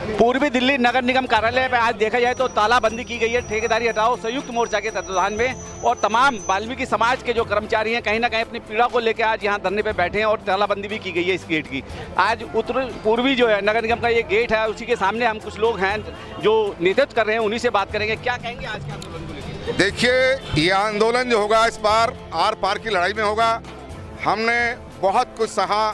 पूर्वी दिल्ली नगर निगम कार्यालय में आज देखा जाए तो तालाबंदी की गई है। ठेकेदारी हटाओ संयुक्त मोर्चा के तत्वाधान में और तमाम वाल्मीकि समाज के जो कर्मचारी हैं कहीं ना कहीं अपनी पीड़ा को लेकर आज यहाँ धरने पे बैठे हैं और तालाबंदी भी की गई है इस गेट की। आज उत्तर पूर्वी जो है नगर निगम का ये गेट है, उसी के सामने हम कुछ लोग हैं जो नेतृत्व कर रहे हैं, उन्हीं से बात करेंगे। क्या कहेंगे आज के आंदोलन को लेकर? देखिए, ये आंदोलन जो होगा इस बार आर पार की लड़ाई में होगा। हमने बहुत कुछ सहा,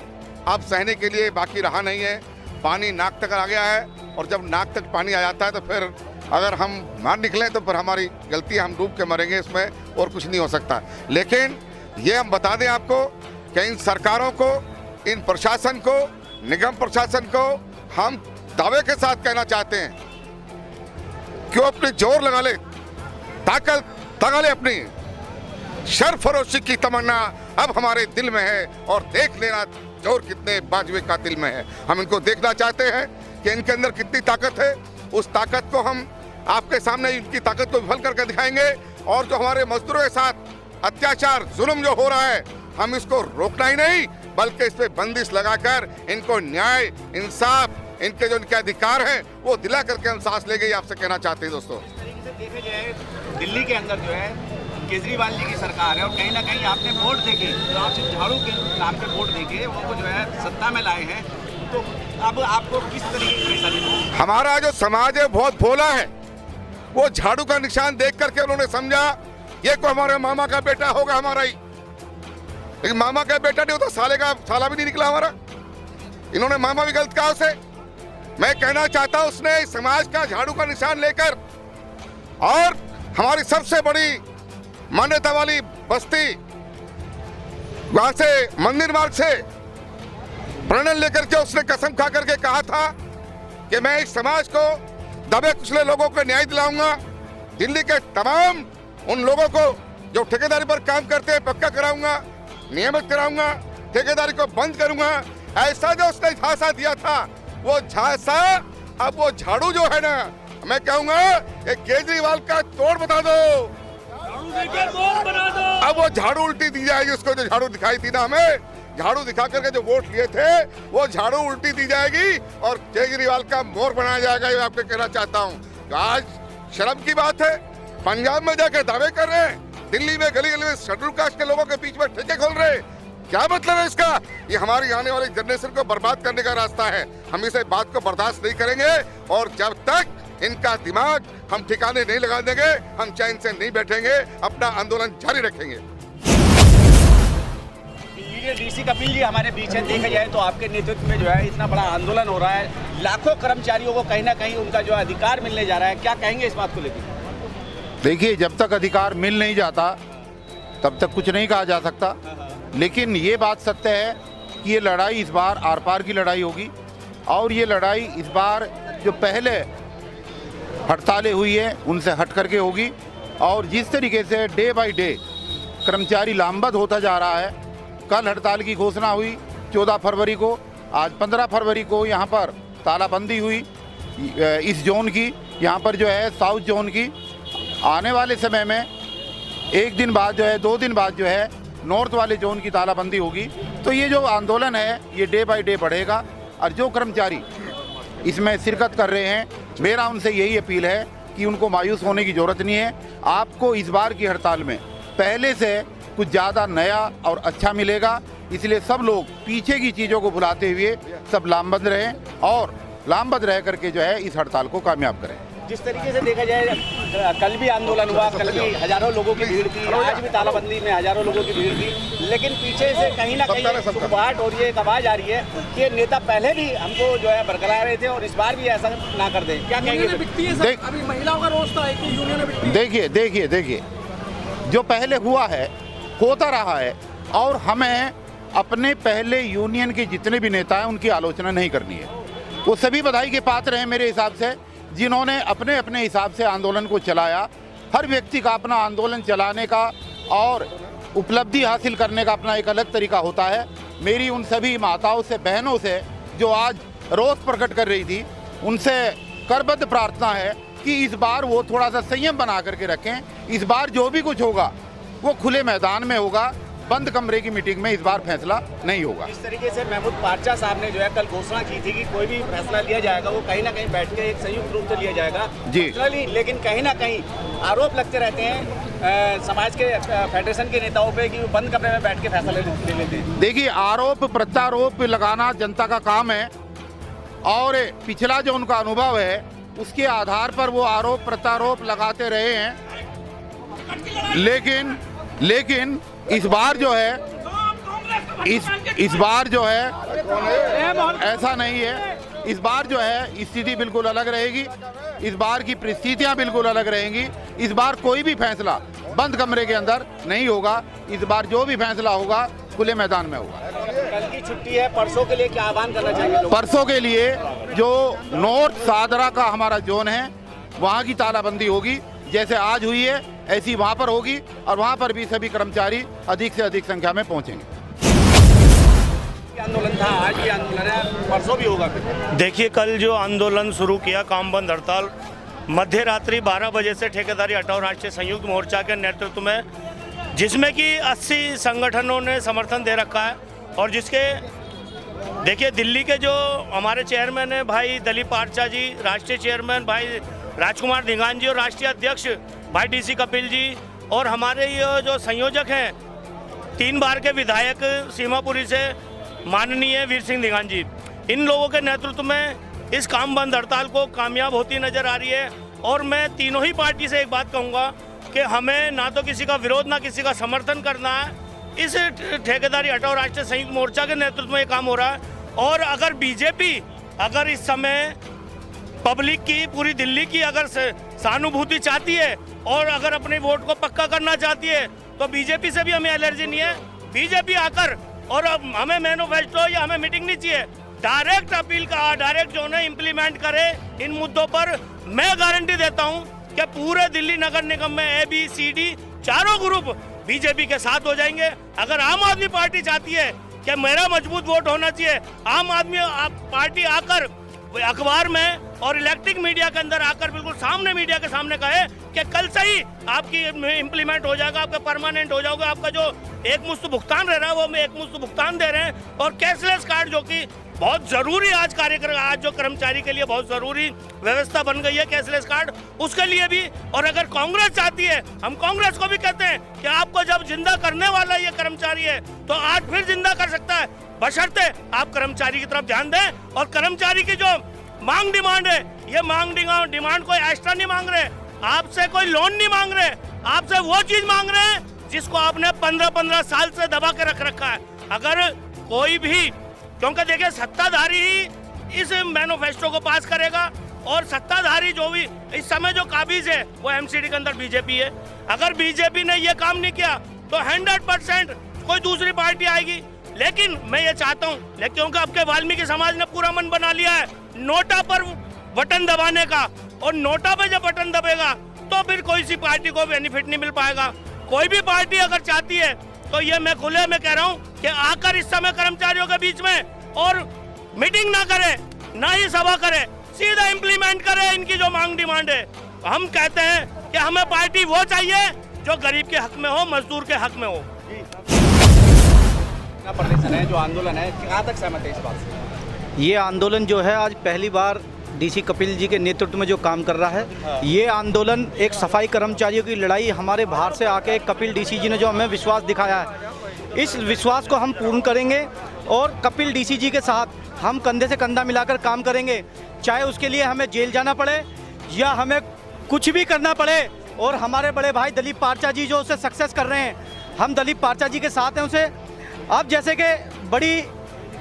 अब सहने के लिए बाकी रहा नहीं है। पानी नाक तक आ गया है और जब नाक तक पानी आ जाता है तो फिर अगर हम मार निकलें तो फिर हमारी गलती, हम डूब के मरेंगे, इसमें और कुछ नहीं हो सकता। लेकिन ये हम बता दें आपको कि इन सरकारों को, इन प्रशासन को, निगम प्रशासन को हम दावे के साथ कहना चाहते हैं कि वो अपनी जोर लगा ले, ताकत लगा ले, अपनी शर्फरोशी की तमन्ना अब हमारे दिल में है और देख लेना जोर कितने बाजवे का दिल में है। हम इनको देखना चाहते हैं कि इनके अंदर कितनी ताकत है। उस ताकत को हम आपके सामने इनकी ताकत को विफल करके दिखाएंगे और जो हमारे मजदूरों के साथ अत्याचार, जुल्म जो हो रहा है, हम इसको रोकना ही नहीं बल्कि इस पे बंदिश लगाकर इनको न्याय, इंसाफ, इनके जो इनके अधिकार हैं वो दिला करके हम सांस ले गए, आपसे कहना चाहते हैं। दोस्तों, इस तरीके से देखा जाए दिल्ली के अंदर जो है केजरीवाल जी की सरकार है और कहीं ना कहीं आपने वोट देके, तो आप सिर्फ झाड़ू के नाम पे वोट देके उनको जो है सत्ता में लाए हैं, तो अब आपको किस तरीके की परेशानी होगी? हमारा जो समाज है बहुत भोला है। वो झाड़ू का निशान देख करके उन्होंने समझा ये कोई हमारे मामा का बेटा होगा हमारा ही, लेकिन मामा का बेटा नहीं होता, साले का साला भी नहीं निकला हमारा। इन्होंने मामा भी गलत कहा उसे। मैं कहना चाहता हूं उसने समाज का झाड़ू का निशान लेकर और हमारी सबसे बड़ी मान्यता वाली बस्ती, वहां से मंदिर मार्ग से प्रणय लेकर के उसने कसम खा करके कहा था कि मैं इस समाज को, दबे कुचले लोगों को न्याय दिलाऊंगा। दिल्ली के तमाम उन लोगों को जो ठेकेदारी पर काम करते हैं पक्का कराऊंगा, नियमित कराऊंगा, ठेकेदारी को बंद करूंगा। ऐसा जो उसने झांसा दिया था, वो झांसा अब वो झाड़ू जो है ना, मैं कहूंगा केजरीवाल का तोड़ बता दो, अब वो झाड़ू उल्टी दी जाएगी। उसको जो झाड़ू दिखाई थी ना, हमें झाड़ू दिखा करके जो वोट लिए थे वो झाड़ू उल्टी दी जाएगी और केजरीवाल का मोर बनाया जाएगा। ये आपको कहना चाहता हूँ। तो आज शर्म की बात है, पंजाब में जाकर दावे कर रहे हैं, दिल्ली में गली गली में शेड्यूल कास्ट के लोगों के बीच में ठेके खोल रहे हैं। क्या मतलब है इसका? ये हमारी आने वाली जनरेशन को बर्बाद करने का रास्ता है। हम इसे बात को बर्दाश्त नहीं करेंगे और जब तक इनका दिमाग हम ठिकाने नहीं लगा देंगे, हम चैन से नहीं बैठेंगे, अपना आंदोलन जारी रखेंगे। डीसी कपिल जी हमारे बीच है। देखा जाए तो आपके नेतृत्व में जो है इतना बड़ा आंदोलन हो रहा है, लाखों कर्मचारियों को कहीं ना कहीं उनका जो अधिकार मिलने जा रहा है, क्या कहेंगे इस बात को लेकर? देखिए, जब तक अधिकार मिल नहीं जाता तब तक कुछ नहीं कहा जा सकता, लेकिन ये बात सत्य है कि ये लड़ाई इस बार आर पार की लड़ाई होगी और ये लड़ाई इस बार जो पहले हड़तालें हुई है उनसे हट करके होगी। और जिस तरीके से डे बाय डे कर्मचारी लामबंद होता जा रहा है, कल हड़ताल की घोषणा हुई 14 फरवरी को, आज 15 फरवरी को यहाँ पर तालाबंदी हुई इस जोन की, यहाँ पर जो है साउथ जोन की। आने वाले समय में एक दिन बाद जो है, 2 दिन बाद जो है नॉर्थ वाले जोन की तालाबंदी होगी। तो ये जो आंदोलन है ये डे बाय डे बढ़ेगा और जो कर्मचारी इसमें शिरकत कर रहे हैं, मेरा उनसे यही अपील है कि उनको मायूस होने की ज़रूरत नहीं है। आपको इस बार की हड़ताल में पहले से कुछ ज़्यादा नया और अच्छा मिलेगा, इसलिए सब लोग पीछे की चीज़ों को भुलाते हुए सब लामबंद रहें और लामबंद रह करके जो है इस हड़ताल को कामयाब करें। जिस तरीके से देखा जाए कल भी आंदोलन हुआ, कल भी हजारों लोगों की भीड़ थी, आज भी तालाबंदी में हजारों लोगों की भीड़ थी, लेकिन पीछे से कहीं ना कहीं सुखवाट और ये एक आवाज आ रही है कि नेता पहले भी हमको जो है बरकरार रहे थे और इस बार भी ऐसा ना कर दें। क्या कहेंगे? अभी महिलाओं का रोष था कि यूनियन देखिए जो पहले हुआ है होता रहा है और हमें अपने पहले यूनियन के जितने भी नेता हैं उनकी आलोचना नहीं करनी है। वो सभी बधाई के पात्र हैं मेरे हिसाब से, जिन्होंने अपने अपने हिसाब से आंदोलन को चलाया। हर व्यक्ति का अपना आंदोलन चलाने का और उपलब्धि हासिल करने का अपना एक अलग तरीका होता है। मेरी उन सभी माताओं से, बहनों से जो आज रोष प्रकट कर रही थी, उनसे करबद्ध प्रार्थना है कि इस बार वो थोड़ा सा संयम बना करके रखें। इस बार जो भी कुछ होगा वो खुले मैदान में होगा, बंद कमरे की मीटिंग में इस बार फैसला नहीं होगा। इस तरीके से महमूद पारचा साहब ने जो है कल घोषणा की थी कि कोई भी फैसला लिया जाएगा वो कहीं ना कहीं बैठ के एक संयुक्त रूप से लिया जाएगा जी। लेकिन कहीं ना कहीं आरोप लगते रहते हैं समाज के फेडरेशन के नेताओं पे कि वो बंद कमरे में बैठ के फैसला ले लेते हैं। देखिए, आरोप प्रत्यारोप लगाना जनता का काम है और पिछला जो उनका अनुभव है उसके आधार पर वो आरोप प्रत्यारोप लगाते रहे हैं। लेकिन इस बार जो है इस बार जो है ऐसा नहीं है। इस बार जो है स्थिति बिल्कुल अलग रहेगी। इस बार की परिस्थितियां बिल्कुल अलग रहेंगी। इस बार कोई भी फैसला बंद कमरे के अंदर नहीं होगा। इस बार जो भी फैसला होगा खुले मैदान में होगा। कल की छुट्टी है, परसों के लिए क्या आह्वान करना चाहिए? परसों के लिए जो नॉर्थ सादरा का हमारा जोन है वहाँ की तालाबंदी होगी। जैसे आज हुई है ऐसी वहाँ पर होगी और वहाँ पर भी सभी कर्मचारी अधिक से अधिक संख्या में पहुँचेंगे। आंदोलन था, आज भी आंदोलन है, परसों भी होगा। देखिए, कल जो आंदोलन शुरू किया काम बंद हड़ताल मध्य रात्रि 12 बजे से ठेकेदारी हटाओ राष्ट्रीय संयुक्त मोर्चा के नेतृत्व में, जिसमें कि 80 संगठनों ने समर्थन दे रखा है। और जिसके देखिए दिल्ली के जो हमारे चेयरमैन है भाई दलीप पारचा जी, राष्ट्रीय चेयरमैन भाई राजकुमार धिंगान जी और राष्ट्रीय अध्यक्ष भाई DC कपिल जी और हमारे ये जो संयोजक हैं 3 बार के विधायक सीमापुरी से माननीय वीर सिंह धिंगान जी, इन लोगों के नेतृत्व में इस काम बंद हड़ताल को कामयाब होती नजर आ रही है। और मैं तीनों ही पार्टी से एक बात कहूँगा कि हमें ना तो किसी का विरोध ना किसी का समर्थन करना है। इस ठेकेदारी हटाओ राष्ट्रीय संयुक्त मोर्चा के नेतृत्व में ये काम हो रहा है। और अगर बीजेपी अगर इस समय पब्लिक की, पूरी दिल्ली की अगर सहानुभूति चाहती है और अगर अपने वोट को पक्का करना चाहती है तो बीजेपी से भी हमें एलर्जी नहीं है। बीजेपी आकर और हमें मैनिफेस्टो या हमें मीटिंग नहीं चाहिए, डायरेक्ट अपील का डायरेक्ट जो है इम्प्लीमेंट करे इन मुद्दों पर। मैं गारंटी देता हूं कि पूरे दिल्ली नगर निगम में ABCD चारों ग्रुप बीजेपी के साथ हो जाएंगे। अगर आम आदमी पार्टी चाहती है कि मेरा मजबूत वोट होना चाहिए, आम आदमी पार्टी आकर अखबार में और इलेक्ट्रिक मीडिया के अंदर आकर बिल्कुल सामने मीडिया के सामने कहे कि कल से ही आपकी इम्प्लीमेंट हो जाएगा, आपका परमानेंट हो जाएगा, आपका जो एक मुश्त भुगतान रह रहा है वो हम एक मुश्त भुगतान दे रहे हैं। और कैशलेस कार्ड जो कि बहुत जरूरी आज कार्यक्रम, आज जो कर्मचारी के लिए बहुत जरूरी व्यवस्था बन गई है कैशलेस कार्ड, उसके लिए भी। और अगर कांग्रेस चाहती है, हम कांग्रेस को भी कहते हैं कि आपको जब जिंदा करने वाला ये कर्मचारी है तो आज फिर जिंदा कर सकता है, बशर्ते आप कर्मचारी की तरफ ध्यान दें। और कर्मचारी की जो मांग डिमांड है, ये मांग डिमांड कोई एक्स्ट्रा नहीं मांग रहे, आपसे कोई लोन नहीं मांग रहे, आपसे वो चीज मांग रहे हैं जिसको आपने 15-15 साल से दबा के रख रखा है। अगर कोई भी, क्योंकि देखिए सत्ताधारी ही इस मैनिफेस्टो को पास करेगा और सत्ताधारी जो भी इस समय जो काबिज है वो MCD के अंदर बीजेपी है। अगर बीजेपी ने ये काम नहीं किया तो 100% कोई दूसरी पार्टी आएगी। लेकिन मैं ये चाहता हूँ, क्योंकि आपके वाल्मीकि समाज ने पूरा मन बना लिया है नोटा पर बटन दबाने का, और नोटा पे जब बटन दबेगा तो फिर कोई सी पार्टी को बेनिफिट नहीं मिल पाएगा। कोई भी पार्टी अगर चाहती है तो ये मैं खुले में कह रहा हूँ कि आकर इस समय कर्मचारियों के बीच में और मीटिंग ना करे, ना ही सभा करे, सीधा इम्प्लीमेंट करे इनकी जो मांग डिमांड है। हम कहते हैं कि हमें पार्टी वो चाहिए जो गरीब के हक में हो, मजदूर के हक में हो। प्रदर्शन है, जो आंदोलन है, कहाँ तक सहमत है इस बात से? ये आंदोलन जो है आज पहली बार DC कपिल जी के नेतृत्व में जो काम कर रहा है, ये आंदोलन एक सफाई कर्मचारियों की लड़ाई, हमारे बाहर से आके कपिल DC जी ने जो हमें विश्वास दिखाया है, इस विश्वास को हम पूर्ण करेंगे और कपिल DC जी के साथ हम कंधे से कंधा मिलाकर काम करेंगे, चाहे उसके लिए हमें जेल जाना पड़े या हमें कुछ भी करना पड़े। और हमारे बड़े भाई दलीप पारचा जी जो उसे सक्सेस कर रहे हैं, हम दलीप पारचा जी के साथ हैं उसे। अब जैसे कि बड़ी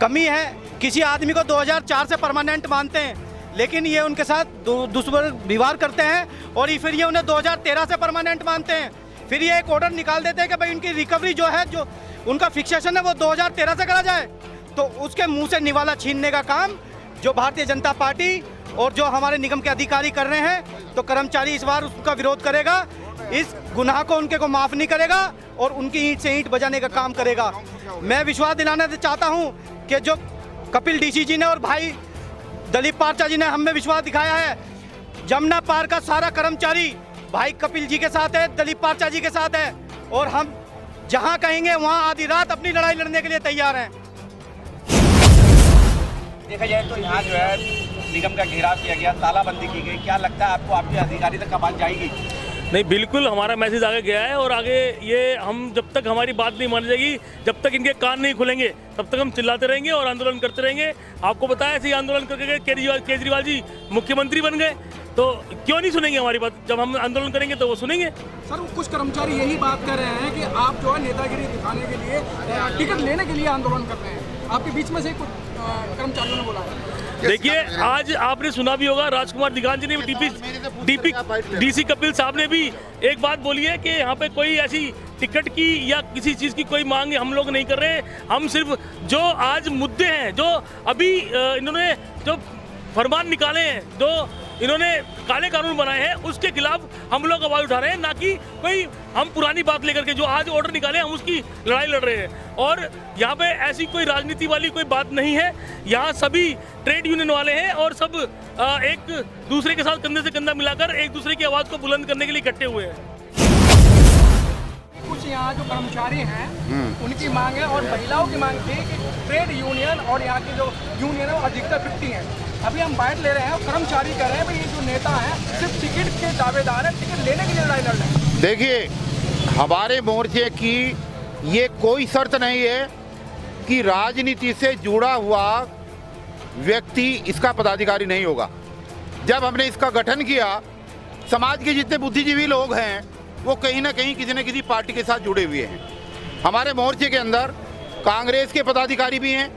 कमी है, किसी आदमी को 2004 से परमानेंट मानते हैं, लेकिन ये उनके साथ दुष्व्यवहार करते हैं और फिर ये उन्हें 2013 से परमानेंट मानते हैं। फिर ये एक ऑर्डर निकाल देते हैं कि भाई उनकी रिकवरी जो है, जो उनका फिक्सेशन है वो 2013 से करा जाए। तो उसके मुंह से निवाला छीनने का काम जो भारतीय जनता पार्टी और जो हमारे निगम के अधिकारी कर रहे हैं, तो कर्मचारी इस बार उसका विरोध करेगा, इस गुनाह को उनके को माफ़ नहीं करेगा और उनकी ईंट से ईंट बजाने का काम करेगा। मैं विश्वास दिलाना चाहता हूँ कि जो कपिल DC जी ने और भाई दलीप पारचा जी ने हमें विश्वास दिखाया है, जमुना पार का सारा कर्मचारी भाई कपिल जी के साथ है, दलीप पारचा जी के साथ है। और हम जहां कहेंगे वहां आधी रात अपनी लड़ाई लड़ने के लिए तैयार हैं। देखा जाए तो यहाँ जो है निगम का घेराव किया गया, तालाबंदी की गई, क्या लगता है आपको आपके अधिकारी तक आवाज जाएगी? नहीं, बिल्कुल हमारा मैसेज आगे गया है और आगे ये हम जब तक हमारी बात नहीं मानी जाएगी, जब तक इनके कान नहीं खुलेंगे, तब तक हम चिल्लाते रहेंगे और आंदोलन करते रहेंगे। आपको बताया ऐसे आंदोलन करके केजरीवाल जी मुख्यमंत्री बन गए, तो क्यों नहीं सुनेंगे हमारी बात? जब हम आंदोलन करेंगे तो वो सुनेंगे। सर, कुछ कर्मचारी यही बात कर रहे हैं कि आप जो है नेतागिरी दिखाने के लिए टिकट लेने के लिए आंदोलन कर रहे हैं। आपके बीच में से कुछ कर्मचारियों ने बोला है। देखिए, आज आपने सुना भी होगा, राजकुमार दिगान जी ने डीसी कपिल साहब ने भी एक बात बोली है कि यहाँ पे कोई ऐसी टिकट की या किसी चीज़ की कोई मांग हम लोग नहीं कर रहे हैं। हम सिर्फ जो आज मुद्दे हैं, जो अभी इन्होंने जो फरमान निकाले हैं, जो इन्होंने काले कानून बनाए हैं, उसके खिलाफ हम लोग आवाज़ उठा रहे हैं, ना कि कोई हम पुरानी बात लेकर के जो आज ऑर्डर निकाले हम उसकी लड़ाई लड़ रहे हैं। और यहाँ पे ऐसी कोई राजनीति वाली कोई बात नहीं है। यहाँ सभी ट्रेड यूनियन वाले हैं और सब एक दूसरे के साथ कंधे से कंधा मिलाकर एक दूसरे की आवाज़ को बुलंद करने के लिए इकट्ठे हुए हैं। कुछ यहाँ जो कर्मचारी हैं उनकी मांग है और महिलाओं की मांग थी कि ट्रेड यूनियन और यहाँ की जो यूनियन है वो अधिकतर 50 हैं। अभी हम बाइट ले रहे हैं और कर्मचारी कह रहे हैं भाई ये जो नेता हैं सिर्फ टिकट के दावेदार हैं, टिकट लेने के लिए लड़ाई लड़ रहे हैं। देखिए, हमारे मोर्चे की ये कोई शर्त नहीं है कि राजनीति से जुड़ा हुआ व्यक्ति इसका पदाधिकारी नहीं होगा। जब हमने इसका गठन किया, समाज के जितने बुद्धिजीवी लोग हैं वो कहीं ना कहीं किसी न किसी पार्टी के साथ जुड़े हुए हैं। हमारे मोर्चे के अंदर कांग्रेस के पदाधिकारी भी हैं,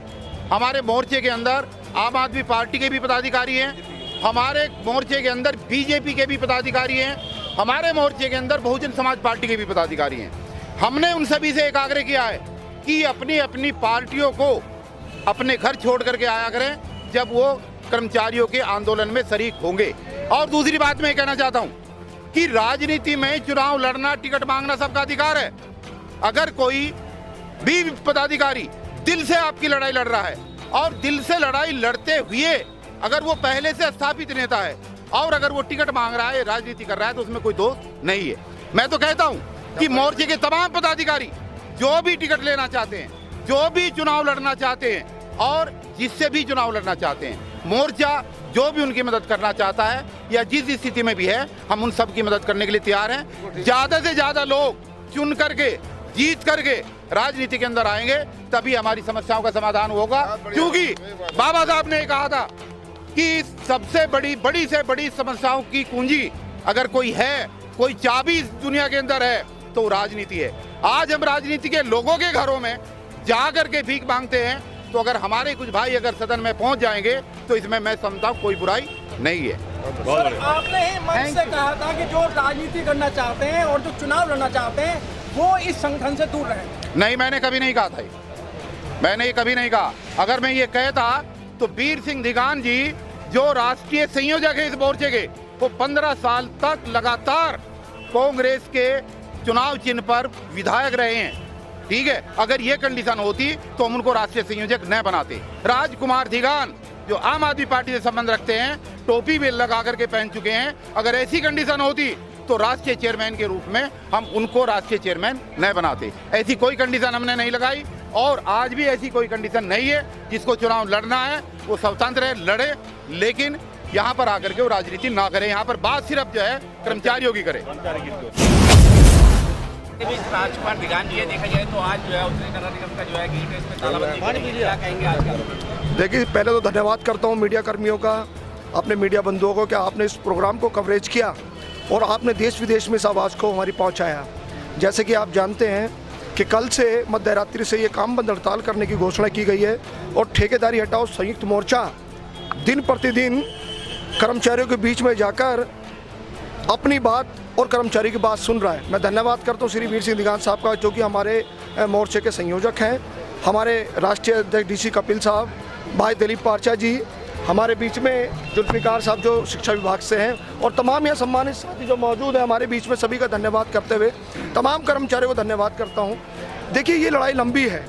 हमारे मोर्चे के अंदर आम आदमी पार्टी के भी पदाधिकारी हैं, हमारे मोर्चे के अंदर बीजेपी के भी पदाधिकारी हैं, हमारे मोर्चे के अंदर बहुजन समाज पार्टी के भी पदाधिकारी हैं। हमने उन सभी से एक आग्रह किया है कि अपनी अपनी पार्टियों को अपने घर छोड़ करके आया करें जब वो कर्मचारियों के आंदोलन में शरीक होंगे। और दूसरी बात मैं कहना चाहता हूँ कि राजनीति में चुनाव लड़ना, टिकट मांगना सबका अधिकार है। अगर कोई भी पदाधिकारी दिल से आपकी लड़ाई लड़ रहा है और दिल से लड़ाई लड़ते हुए अगर वो पहले से स्थापित नेता है और अगर वो टिकट मांग रहा है, राजनीति कर रहा है, तो उसमें कोई दोष नहीं है। मैं तो कहता हूं कि मोर्चे के तमाम पदाधिकारी जो भी टिकट लेना चाहते हैं, जो भी चुनाव लड़ना चाहते हैं और जिससे भी चुनाव लड़ना चाहते हैं, मोर्चा जो भी उनकी मदद करना चाहता है या जिस स्थिति में भी है, हम उन सब की मदद करने के लिए तैयार हैं। ज्यादा से ज्यादा लोग चुन करके, जीत करके राजनीति के अंदर आएंगे, तभी हमारी समस्याओं का समाधान होगा। क्योंकि बाबा साहब ने कहा था कि सबसे बड़ी से बड़ी समस्याओं की कुंजी अगर कोई है, कोई चाबी इस दुनिया के अंदर है, तो राजनीति है। आज हम राजनीति के लोगों के घरों में जा करके भीख मांगते हैं, तो अगर हमारे कुछ भाई अगर सदन में पहुंच जाएंगे तो इसमें मैं समझता हूं कोई बुराई नहीं है। सर, आपने ही मंच से कहा था कि जो राजनीति करना चाहते हैं और जो चुनाव लड़ना चाहते हैं वो इस संगठन से दूर रहें। नहीं, मैंने कभी नहीं कहा था ये। मैंने ये कभी नहीं कहा। अगर मैं ये कहता तो वीर सिंह दिगान जी जो राष्ट्रीय संयोजक है इस मोर्चे के, वो 15 साल तक लगातार कांग्रेस के चुनाव चिन्ह पर विधायक रहे हैं। ठीक है, अगर ये कंडीशन होती तो हम उनको राष्ट्रीय संयोजक न बनाते। राजकुमार दिगान जो आम आदमी पार्टी से संबंध रखते हैं, टोपी भी लगा करके पहन चुके हैं, अगर ऐसी कंडीशन होती तो राष्ट्रीय चेयरमैन के रूप में हम उनको राष्ट्रीय चेयरमैन न बनाते। ऐसी कोई कंडीशन हमने नहीं लगाई और आज भी ऐसी कोई कंडीशन नहीं है। जिसको चुनाव लड़ना है वो स्वतंत्र है, लड़े, लेकिन यहाँ पर आकर के वो राजनीति ना करे। यहाँ पर बात सिर्फ जो है कर्मचारियों की करे। राजकुमार दिगान जी, देखा जाए तो आज जो है उत्तरी नगर निगम का जो है गेट है, इसमें तालाबंदी, क्या कहेंगे आज का? देखिए, पहले तो धन्यवाद करता हूँ मीडिया कर्मियों का, अपने मीडिया बंधुओं को, कि आपने इस प्रोग्राम को कवरेज किया और आपने देश विदेश में इस आवाज़ को हमारी पहुँचाया। जैसे कि आप जानते हैं कि कल से मध्य रात्रि से ये काम बंद हड़ताल करने की घोषणा की गई है और ठेकेदारी हटाओ संयुक्त मोर्चा दिन प्रतिदिन कर्मचारियों के बीच में जाकर अपनी बात और कर्मचारी की बात सुन रहा है। मैं धन्यवाद करता हूँ श्री वीर सिंह दिगान साहब का, जो कि हमारे मोर्चे के संयोजक हैं, हमारे राष्ट्रीय अध्यक्ष डीसी कपिल साहब, भाई दिलीप पार्चा जी, हमारे बीच में जुल्फिकार साहब जो शिक्षा विभाग से हैं, और तमाम यहाँ सम्मानित साथी जो मौजूद हैं हमारे बीच में, सभी का धन्यवाद करते हुए तमाम कर्मचारियों को धन्यवाद करता हूँ। देखिए, ये लड़ाई लंबी है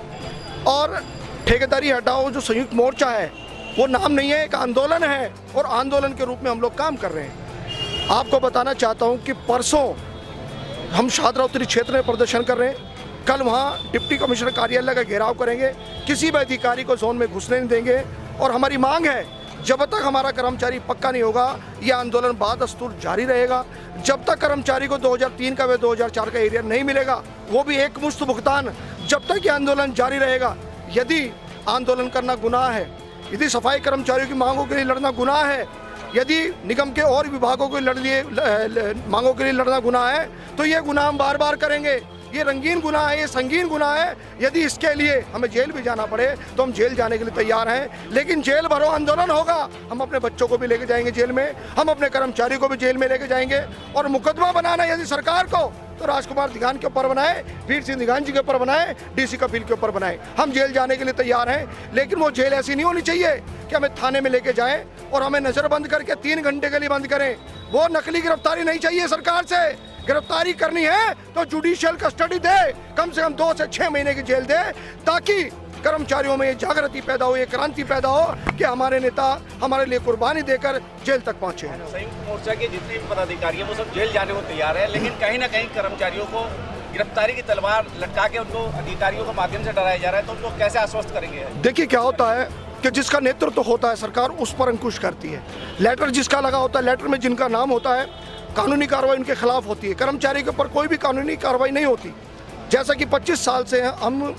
और ठेकेदारी हटाओ जो संयुक्त मोर्चा है वो नाम नहीं है, एक आंदोलन है और आंदोलन के रूप में हम लोग काम कर रहे हैं। आपको बताना चाहता हूं कि परसों हम शाहदरा उत्तरी क्षेत्र में प्रदर्शन कर रहे हैं, कल वहाँ डिप्टी कमिश्नर कार्यालय का घेराव करेंगे, किसी भी अधिकारी को जोन में घुसने नहीं देंगे। और हमारी मांग है, जब तक हमारा कर्मचारी पक्का नहीं होगा ये आंदोलन बादस्तूर जारी रहेगा। जब तक कर्मचारी को 2003 का व 2004 का एरियर नहीं मिलेगा, वो भी एक मुश्त भुगतान, जब तक ये आंदोलन जारी रहेगा। यदि आंदोलन करना गुनाह है, यदि सफाई कर्मचारियों की मांगों के लिए लड़ना गुनाह है, यदि निगम के और विभागों के मांगों के लिए लड़ना गुनाह है, तो ये गुनाह हम बार बार करेंगे। ये रंगीन गुनाह है, ये संगीन गुनाह है। यदि इसके लिए हमें जेल भी जाना पड़े तो हम जेल जाने के लिए तैयार हैं, लेकिन जेल भरो आंदोलन होगा। हम अपने बच्चों को भी लेके जाएंगे जेल में, हम अपने कर्मचारी को भी जेल में लेके जाएंगे। और मुकदमा बनाना यदि सरकार को, तो राजकुमार दिगान के ऊपर बनाए, वीर सिंह दिगान जी के ऊपर बनाए, डीसी कपिल के ऊपर बनाए। हम जेल जाने के लिए तैयार हैं, लेकिन वो जेल ऐसी नहीं होनी चाहिए कि हमें थाने में लेके जाएं और हमें नज़रबंद करके 3 घंटे के लिए बंद करें। वो नकली गिरफ्तारी नहीं चाहिए सरकार से। गिरफ्तारी करनी है तो जुडिशियल कस्टडी दे, कम से कम 2 से 6 महीने की जेल दे, ताकि कर्मचारियों में ये जागृति पैदा हो, ये क्रांति पैदा हो कि हमारे नेता हमारे लिए कुर्बानी देकर जेल तक पहुंचे हैं। संयुक्त मोर्चा के जितने भी पदाधिकारी हैं वो सब जेल जाने को तैयार है, लेकिन कहीं ना कहीं कर्मचारियों को गिरफ्तारी की तलवार लटका के उनको अधिकारियों के माध्यम से डराया जा रहा है, तो उनको कैसे आश्वस्त करेंगे? देखिए क्या होता है कि जिसका नेतृत्व होता है सरकार उस पर अंकुश करती है। लेटर जिसका लगा होता है, लेटर में जिनका नाम होता है, कानूनी कार्रवाई उनके खिलाफ होती है। कर्मचारी के ऊपर कोई भी कानूनी कार्रवाई नहीं होती। जैसा कि 25 साल से हम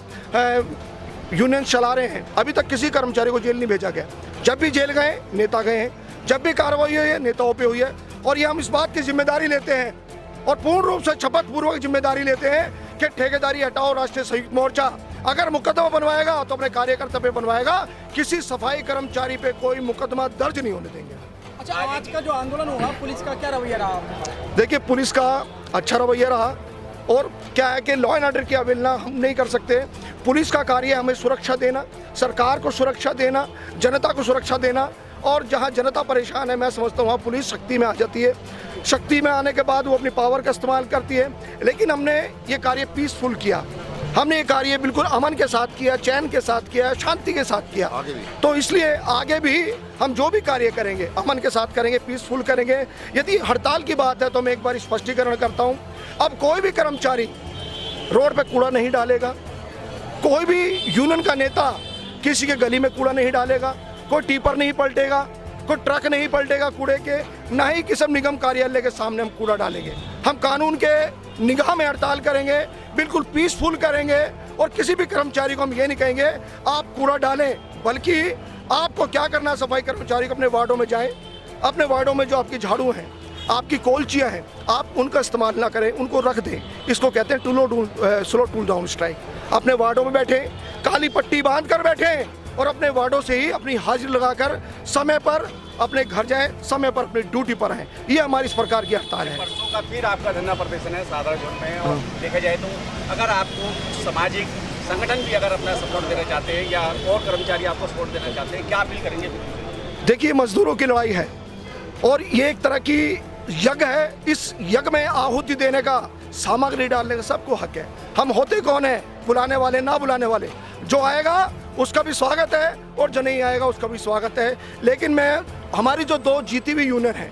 यूनियन चला रहे हैं, अभी तक किसी कर्मचारी को जेल नहीं भेजा गया। जब भी जेल गए नेता गए हैं, जब भी कार्रवाई हुई है नेताओं पे हुई है। और ये हम इस बात की जिम्मेदारी लेते हैं और पूर्ण रूप से शपथ पूर्वक जिम्मेदारी लेते हैं कि ठेकेदारी हटाओ राष्ट्रीय संयुक्त मोर्चा अगर मुकदमा बनवाएगा तो अपने कार्यकर्ता पे बनवाएगा, किसी सफाई कर्मचारी पे कोई मुकदमा दर्ज नहीं होने देंगे। अच्छा, आज का जो आंदोलन हुआ, पुलिस का क्या रवैया रहा आपके पास? देखिए, पुलिस का अच्छा रवैया रहा। और क्या है कि लॉ एंड ऑर्डर की अवहेलना हम नहीं कर सकते। पुलिस का कार्य हमें सुरक्षा देना, सरकार को सुरक्षा देना, जनता को सुरक्षा देना। और जहां जनता परेशान है, मैं समझता हूँ वहाँ पुलिस शक्ति में आ जाती है। शक्ति में आने के बाद वो अपनी पावर का इस्तेमाल करती है। लेकिन हमने ये कार्य पीसफुल किया, हमने ये कार्य बिल्कुल अमन के साथ किया, चैन के साथ किया, शांति के साथ किया। तो इसलिए आगे भी हम जो भी कार्य करेंगे अमन के साथ करेंगे, पीसफुल करेंगे। यदि हड़ताल की बात है तो मैं एक बार स्पष्टीकरण करता हूँ, अब कोई भी कर्मचारी रोड पे कूड़ा नहीं डालेगा, कोई भी यूनियन का नेता किसी के गली में कूड़ा नहीं डालेगा, कोई टीपर नहीं पलटेगा, कोई ट्रक नहीं पलटेगा कूड़े के, ना ही किसी निगम कार्यालय के सामने हम कूड़ा डालेंगे। हम कानून के निगाह में हड़ताल करेंगे, बिल्कुल पीसफुल करेंगे। और किसी भी कर्मचारी को हम ये नहीं कहेंगे आप कूड़ा डालें, बल्कि आपको क्या करना है, सफाई कर्मचारी को अपने वार्डों में जाएं, अपने वार्डों में जो आपकी झाड़ू हैं, आपकी कोलचियाँ हैं, आप उनका इस्तेमाल ना करें, उनको रख दें। इसको कहते हैं स्लो टूल डाउन स्ट्राइक। अपने वार्डों में बैठें, काली पट्टी बांध कर बैठें और अपने वार्डों से ही अपनी हाजिरी लगाकर समय पर अपने घर जाएं, समय पर अपनी ड्यूटी पर हैं। ये हमारी इस प्रकार की हड़ताल है। परसों का फिर आपका धरना प्रदर्शन है साधारण जोन में, और देखा जाए तो अगर आपको सामाजिक संगठन भी अगर अपना सपोर्ट देना चाहते हैं या और कर्मचारी आपको सपोर्ट देना चाहते हैं, क्या अपील करेंगे? देखिए, मजदूरों की लड़ाई है और ये एक तरह की यज्ञ है। इस यज्ञ में आहुति देने का, सामग्री डालने का सबको हक है। हम होते कौन है? बुलाने वाले, ना बुलाने वाले। जो आएगा उसका भी स्वागत है और जो नहीं आएगा उसका भी स्वागत है। लेकिन हमारी जो 2 जीती हुई यूनियन है,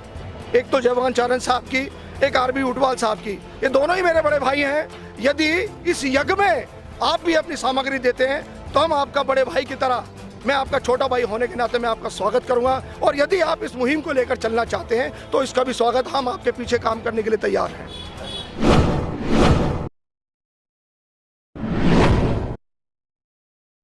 एक तो जयवंत चारण साहब की, एक आरबी उटवाल साहब की, ये दोनों ही मेरे बड़े भाई हैं। यदि इस यज्ञ में आप भी अपनी सामग्री देते हैं तो हम आपका बड़े भाई की तरह, मैं आपका छोटा भाई होने के नाते मैं आपका स्वागत करूंगा। और यदि आप इस मुहिम को लेकर चलना चाहते हैं तो इसका भी स्वागत, हम आपके पीछे काम करने के लिए तैयार हैं।